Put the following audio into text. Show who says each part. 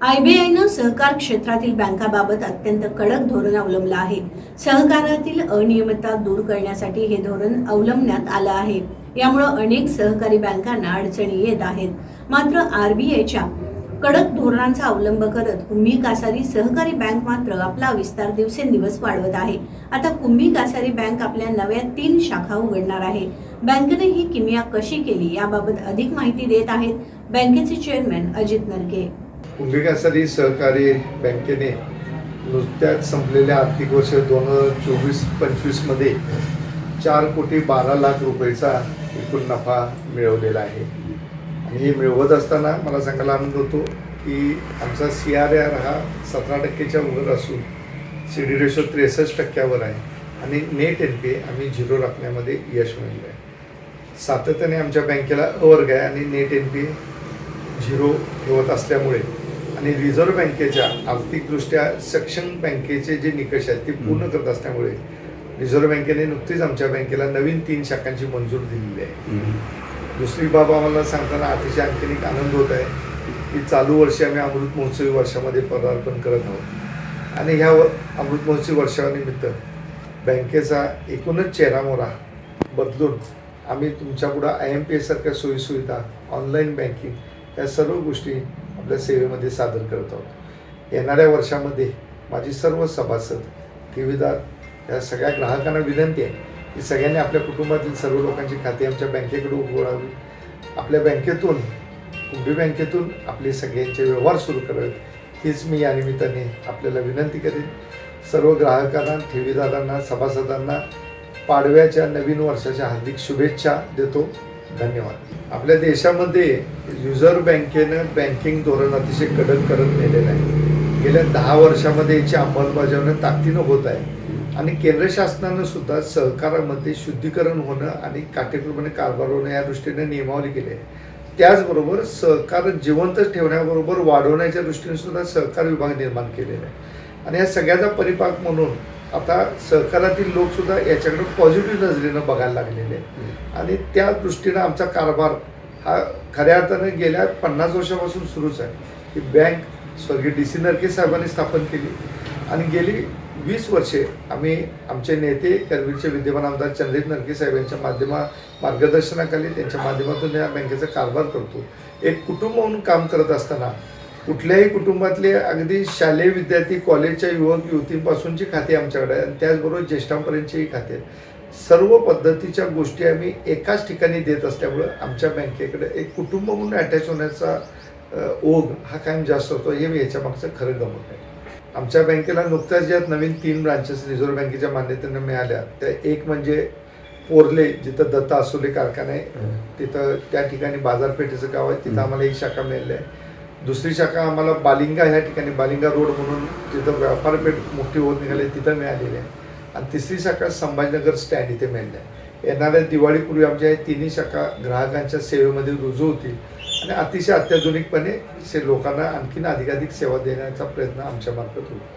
Speaker 1: आरबीआयनं सहकार क्षेत्रातील बँकांबाबत अत्यंत कडक धोरण अवलंबलं आहे। सहकारातील अनियमितता दूर करण्यासाठी हे धोरण अवलंबण्यात आलं आहे। यामुळे अनेक सहकारी बँकांना अडचणी येत आहेत। मात्र आरबीआयच्या कडक धोरणांचा अवलंब करत कुम्ही कासारी सहकारी बँक मात्र आपला विस्तार दिवसेंदिवस वाढवत आहे। आता कुम्ही कासारी बँक आपल्या नव्या 3 शाखा उघडणार आहे। बँकेने ही किमया कशी केली याबाबत अधिक माहिती देत आहेत बँकेचे चेअरमॅन अजित नरके।
Speaker 2: कुम्ही कासारी सहकारी बँकेने नुकत्याच संपलेल्या आर्थिक वर्ष 2024-25 मध्ये 4,12,00,000 रुपयेचा एकूण नफा मिळवलेला आहे। आणि हे मिळवत असताना मला सांगायला आनंद होतो की आमचा CRR हा 17% वर असून CD रेशो 63% आहे आणि नेट NPA आम्ही 0 राखण्यामध्ये यश मिळवलं आहे। सातत्याने आमच्या बँकेला अवर्ग आहे आणि नेट NPA 0 होत असल्यामुळे आणि रिझर्व्ह बँकेच्या आर्थिकदृष्ट्या सक्षम बँकेचे जे निकष आहेत ते पूर्ण करत असल्यामुळे रिझर्व्ह बँकेने नुकतीच आमच्या बँकेला नवीन 3 शाखांची मंजूर दिलेली आहे। दुसरी बाब आम्हाला सांगताना अतिशय आणखीन एक आनंद होत आहे की चालू वर्षी आम्ही अमृत महोत्सवी वर्षामध्ये पदार्पण करत आहोत आणि ह्या अमृत महोत्सवी वर्षानिमित्त बँकेचा एकूणच चेहरामोहरा बदलून आम्ही तुमच्यापुढं IMPS सारख्या सोयीसुविधा ऑनलाईन बँकिंग या सर्व गोष्टी आपल्या सेवेमध्ये सादर करत आहोत। येणाऱ्या वर्षामध्ये माझी सर्व सभासद ठेवीदार या सगळ्या ग्राहकांना विनंती आहे की सगळ्यांनी आपल्या कुटुंबातील सर्व लोकांची खाती आमच्या बँकेकडे उघडावी। आपल्या बँकेतून कुम्ही बँकेतून आपले सगळ्यांचे व्यवहार सुरू करावेत हीच मी या निमित्ताने आपल्याला विनंती करेन। सर्व ग्राहकांना ठेवीदारांना सभासदांना पाडव्याच्या नवीन वर्षाच्या हार्दिक शुभेच्छा देतो। धन्यवाद। आपल्या देशामध्ये रिझर्व्ह बँकेनं बँकिंग धोरण अतिशय कडक करत नेलेलं आहे। गेल्या 10 वर्षामध्ये याची अंमलबजावणी ताकदीनं होत आहे आणि केंद्र शासनानं सुद्धा सहकारामध्ये शुद्धीकरण होणं आणि काटेकोरपणे कारभार होणं या दृष्टीने नियमावली केली आहे। त्याचबरोबर सहकार जिवंत ठेवण्याबरोबर वाढवण्याच्या दृष्टीने सुद्धा सहकार विभाग निर्माण केलेला आहे आणि या सगळ्याचा परिपाक म्हणून आता सहकारातील लोकसुद्धा याच्याकडे पॉझिटिव्ह नजरेनं बघायला लागलेले आहेत आणि त्या दृष्टीनं आमचा कारभार हा खऱ्या अर्थानं गेल्या 50 वर्षापासून सुरूच आहे। ही बँक स्वर्गीय DC नरके साहेबांनी स्थापन केली आणि गेली 20 वर्षे आम्ही आमचे नेते करवीरचे विद्यमान आमदार चंद्रित नरके साहेब यांच्या मार्गदर्शनाखाली त्यांच्या माध्यमातून या बँकेचा कारभार करतो। एक कुटुंब म्हणून काम करत असताना कुठल्याही कुटुंबातले अगदी शालेय विद्यार्थी कॉलेजच्या युवक युवतींपासूनची खाती आमच्याकडे आणि त्याचबरोबर ज्येष्ठांपर्यंतची खाते सर्व पद्धतीच्या गोष्टी आम्ही एकाच ठिकाणी देत असल्यामुळं आमच्या बँकेकडे एक कुटुंब म्हणून अटॅच होण्याचा ओघ हा कायम जास्त होतो। हे याच्या मागचं खरं गमत आहे। आमच्या बँकेला नुकत्याच ज्यात नवीन 3 ब्रांचेस रिझर्व्ह बँकेच्या मान्यतेनं मिळाल्या त्या एक म्हणजे पोरले जिथं दत्ता असोले कारखाना आहे तिथं त्या ठिकाणी बाजारपेठेचं गाव आहे तिथं आम्हाला एक शाखा मिळाली आहे। दुसरी शाखा आम्हाला बालिंगा ह्या ठिकाणी बालिंगा रोड म्हणून तिथं व्यापारपेठ मोठी होत निघाली तिथं मिळालेली आहे आणि तिसरी शाखा संभाजीनगर स्टँड इथे मिळाली आहे। येणाऱ्या दिवाळीपूर्वी आमच्या हे 3ही शाखा ग्राहकांच्या सेवेमध्ये रुजू होतील आणि अतिशय अत्याधुनिकपणे लोकांना आणखीन अधिकाधिक सेवा देण्याचा प्रयत्न आमच्या मार्फत होईल।